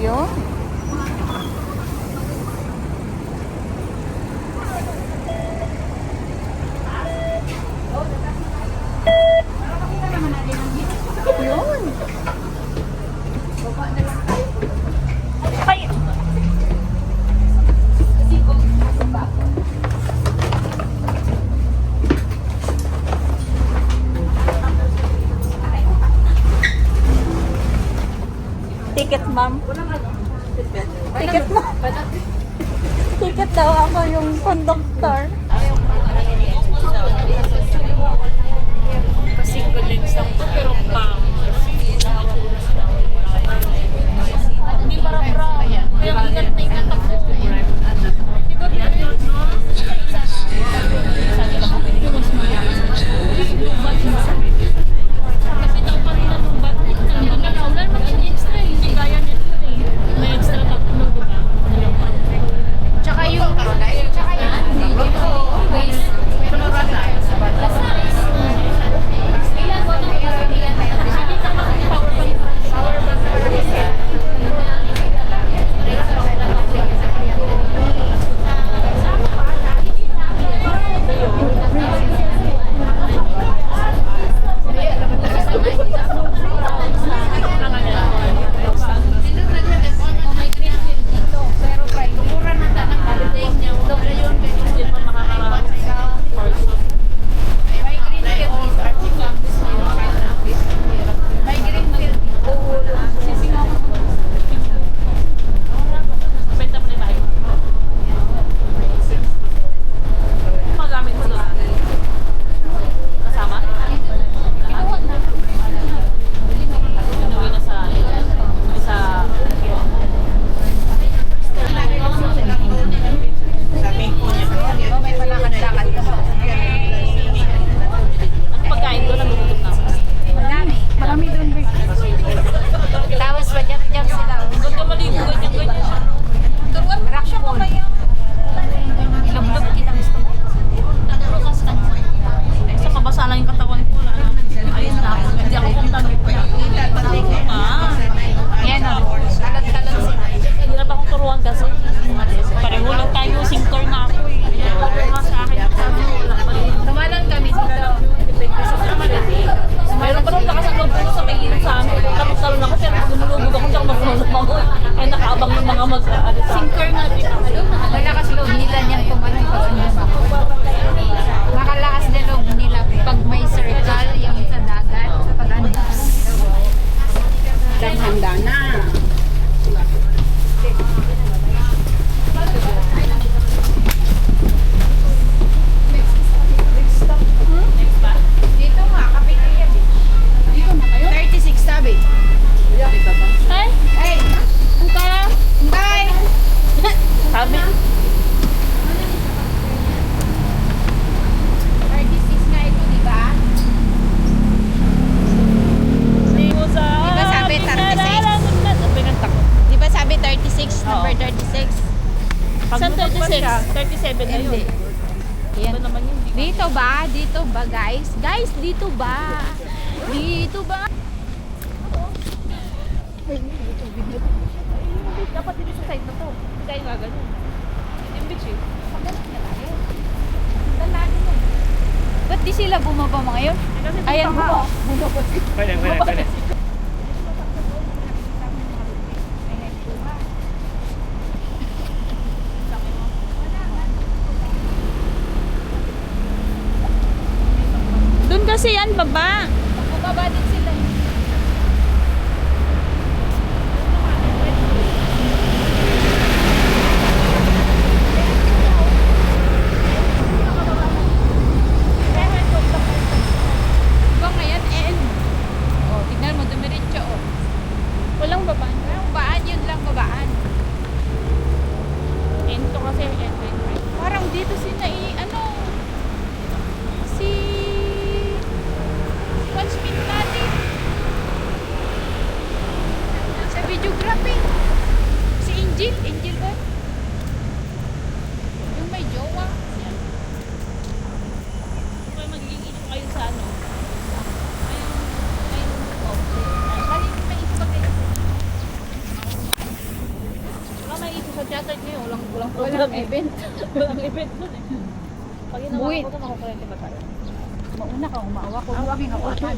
Yun. Yun. Ay! Ticket, ma'am. Ticket, ma'am. Ticket daw ako yung conductor. Kasi galing sa pero pang. Hindi para-para. Kaya ingat na ingat ako. Di ba pinatid, no? Kasi daw pa rin ang bat. Wala naman siya extra. Hindi kaya nito eh. May extra tatlo, di ba? Tsaka yung number 36. Saan 36? 37 na yun. Yan. Ito naman yun. Dito ba? Dito ba guys? Guys, dito ba? Dito ba? Dapat dito sa side na to. Kaya nga ganun. Yung beach eh. Pagdating na tayo. Dalali mo. Ba't di sila bumaba mga yun? Ayan bumaba. Pwede. Doon kasi yan, baba. Bumaba din sila. Diba ngayon, end. Oh, tignan mo, dumiretso, oh. Walang babaan. Walang baan, yun lang babaan. Ento kasi, ento. Parang dito si Watchman natin sa videography si Angel ba? Yung may jowa yan. Kaya magiging issue kayo sa ano? Balik may isa ba kayo? Theater ngayon, walang event. Walang event dun eh. Pag ginawa Buwit. ko ito, makukurente ba tayo? Mauna ka, umaawa ko. Huwag kang hawakan.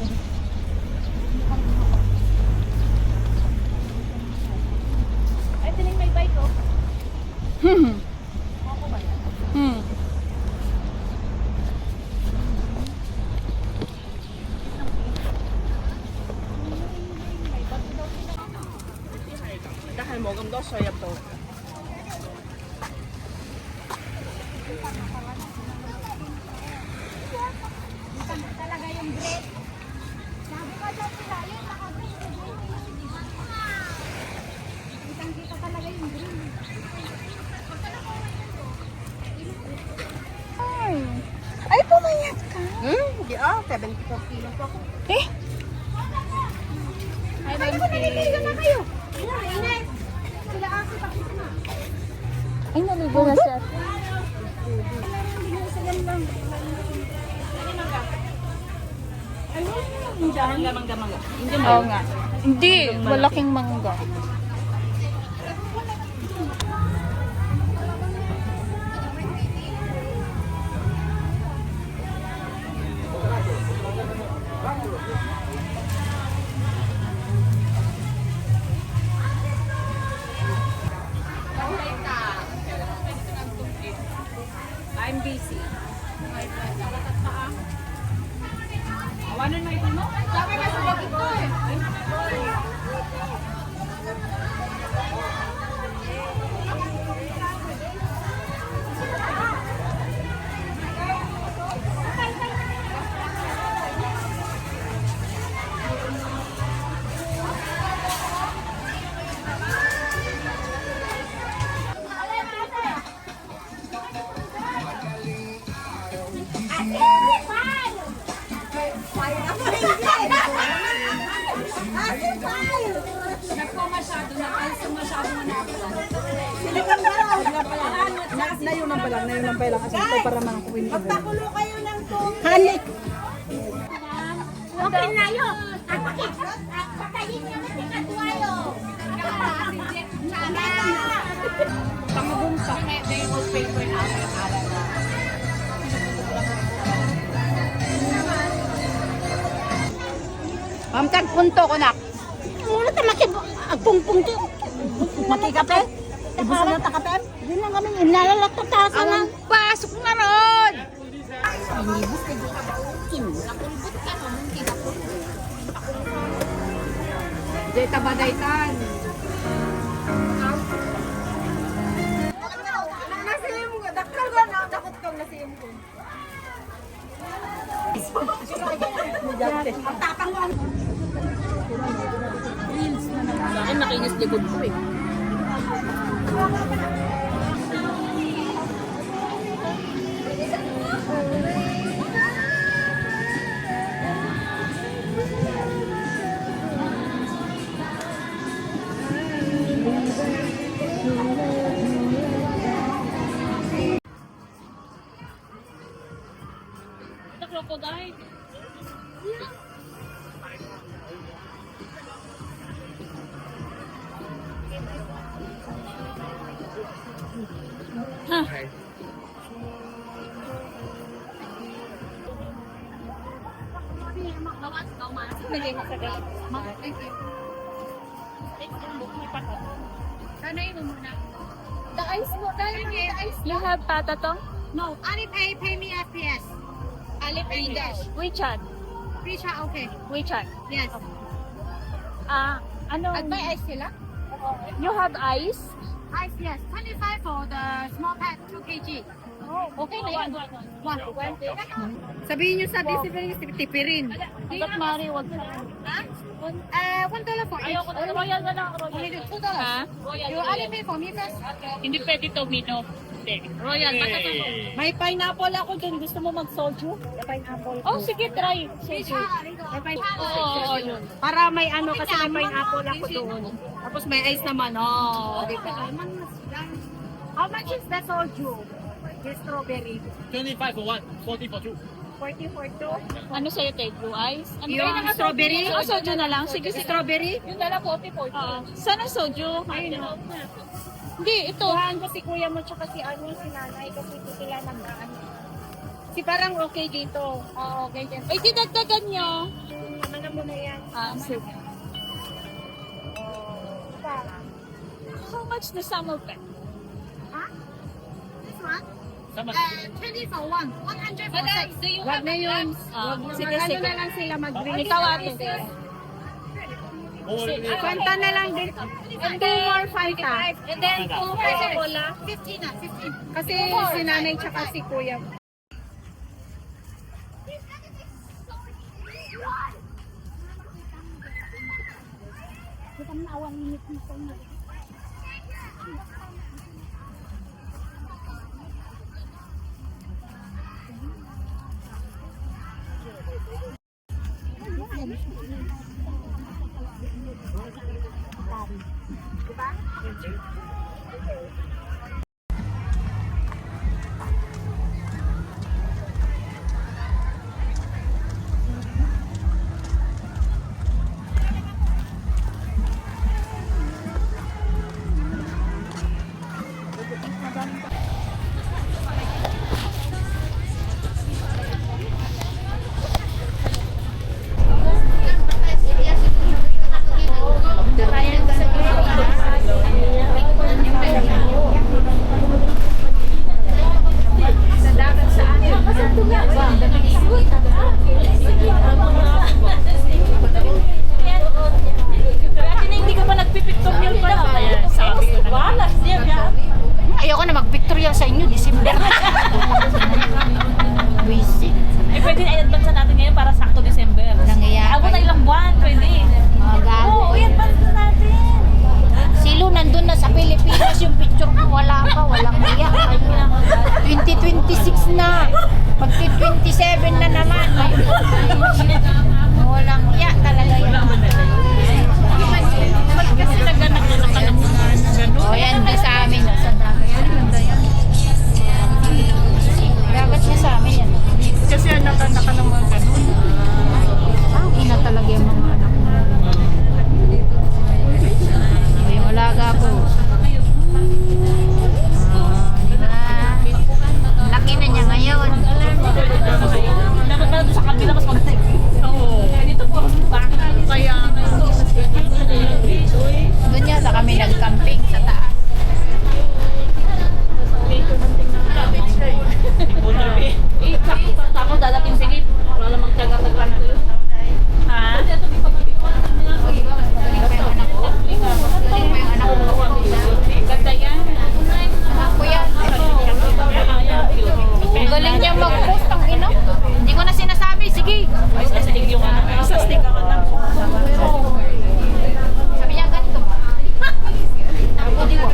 Ay, tining may bike oh. Ako ba yan? Dahil mo gam daw soya to. Talaga yung bread. Sabi ko dyan sila, yun, naka-bread. Kitang-kita talaga yung bread. Ay, pumayat ka. Hindi 74 kilo pa ako. Eh, Hi, Nancy. Na kayo. Inay. Sila ako pakita na. Ay, naligo na siya. Mangga. Oo nga. Hindi, malaking mangga. I'm busy. Nayon lang pa lang. Kasi ito para man ako win. Magpakulo kayo ng tubig. Hanik. Okay na yun. Patayin nyo na si Katuayo. Sana. Pangabunta. ma'am, punto ko na. Muna tayo magpungpung to. Makikape? Ibusan na takape? Hindi lang kami nalalakot tasa na. Pasok na ron! Inibus ka di. Nakulbot ka no. Deta badaytan. Nasim ko. Dakal ko na. Dakot kang nasim ko. Ang tapang mo. Sa akin, nakinis likod ko eh. The crocodile. Lagay mo sa gate. Thank you. Sanay mo muna. The ice mo, the ice. You have patatong? No, Alipay, pay me FPS. Alipay dash. WeChat. Richa, okay. WeChat. Yes. Ano? May ice sila? You have ice? Ice, yes. 25 for the small pack, 2 kg. Okay na yan. One. Sabihin nyo sa discipline, tipirin. Ba't Mari, wag na. $1 for each. Ayoko na. Royal na lang. Only do $2. Ha? You Alipay for me first? Hindi pwede Tomino. Hindi. Royal. May pineapple ako dun. Gusto mo mag-soju? Pineapple. Oh, sige, try. Richa, Oo, yun. Para may ano kasi may pineapple ako doon. Tapos may ice naman. Oh, di ba? How much is the soju? The strawberry. 25 for one, 40 for two. 40 for 2. Ano sa'yo, Ted? Blue ice? Ano Yung ba yung strawberry? Oh, soju na lang. Sige, sige. Strawberry? Yung dala 40 for two. Sana soju. Ayun, Ayun. oh. Hindi, ito. Tuhan ko si kuya mo tsaka si si nanay kasi ito sila nag-ano. Si parang okay dito. Oo, ganyan. Ay, dinagdagan nyo. Ano mo na yan? Sige. Pa. How much the sum of it? This one? Sama. 20 for one. 100 for Madam, six. do you Wag have na yun. Ah, sige, Mag-ano sige. na lang sila mag-bring. Ikaw, ate. Kwenta na lang din. And 2 more fanta. And then, kung Coca-Cola. 15 na, 15. Kasi si nanay tsaka si kuya. Hindi ka pa nagpipictorial pa lang. Kaya sabi ko na. Balas niya. Ayoko na mag-pictorial sa inyo, December. Wisit. Ay, pwede na i-advance natin ngayon para sakto December. Nangyayari. Abot na ilang buwan, pwede. Mga gago. Oo, i-advance na natin. Si Lu nandun na sa Pilipinas, yung picture ko wala pa, walang iya. 2026 na. Pagti 27 na naman. Walang iya talaga yun. Kasi nagganap na nakalang O yan, di sa amin. Dagat niya sa amin yan. Kasi anak ka naman ganun. Ang ina talaga yung mga anak mo. O, yung alaga ko. Laki na niya ngayon. Dapat pala doon sa kabila mas mag-take. Oo. Dito po, bakit? Kaya, Doon yata kami nag-camping sa taas. Tapos dadating sige, wala namang tiyaga-taga na yun. Ha? Ganda yan. Ako yan. Ang galing niya mag-post ang ino. Hindi ko na sinasabi. Sige. Ay, sa stick yung ano. Sa stick ka na. Sabi niya ganito. Ako di ko.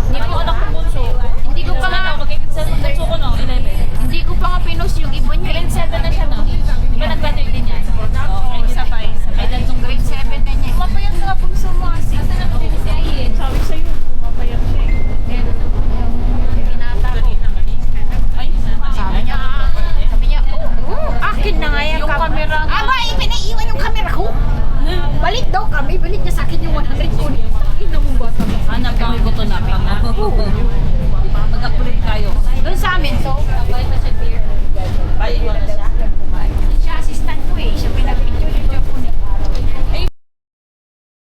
Hindi ko anak ko bunso. Hindi ko pa nga. Magkikit sa bunso ko no, 11. Hindi ko pa nga pinost yung iba niya. Grade 7 na siya no? Di ba nag-graduate din yan? Oo, grade sabay. Sabay lang itong Grade 7 na niya. Mapayang nga bunso mo kasi. Sabi sa'yo, mapayag siya eh. Pinata ko. Ay, Sabi niya, akin na nga yan. Yung camera nga. Aba, pinaiiwan yung camera ko. Balik daw kami. Balik niya sa akin yung 100 ko. Ina mong bata mo. Hanap kami buto na pina. Mag-upgrade kayo. Doon sa amin to. Ay, ikaw na siya? Siya assistant ko eh. Siya pinag-picture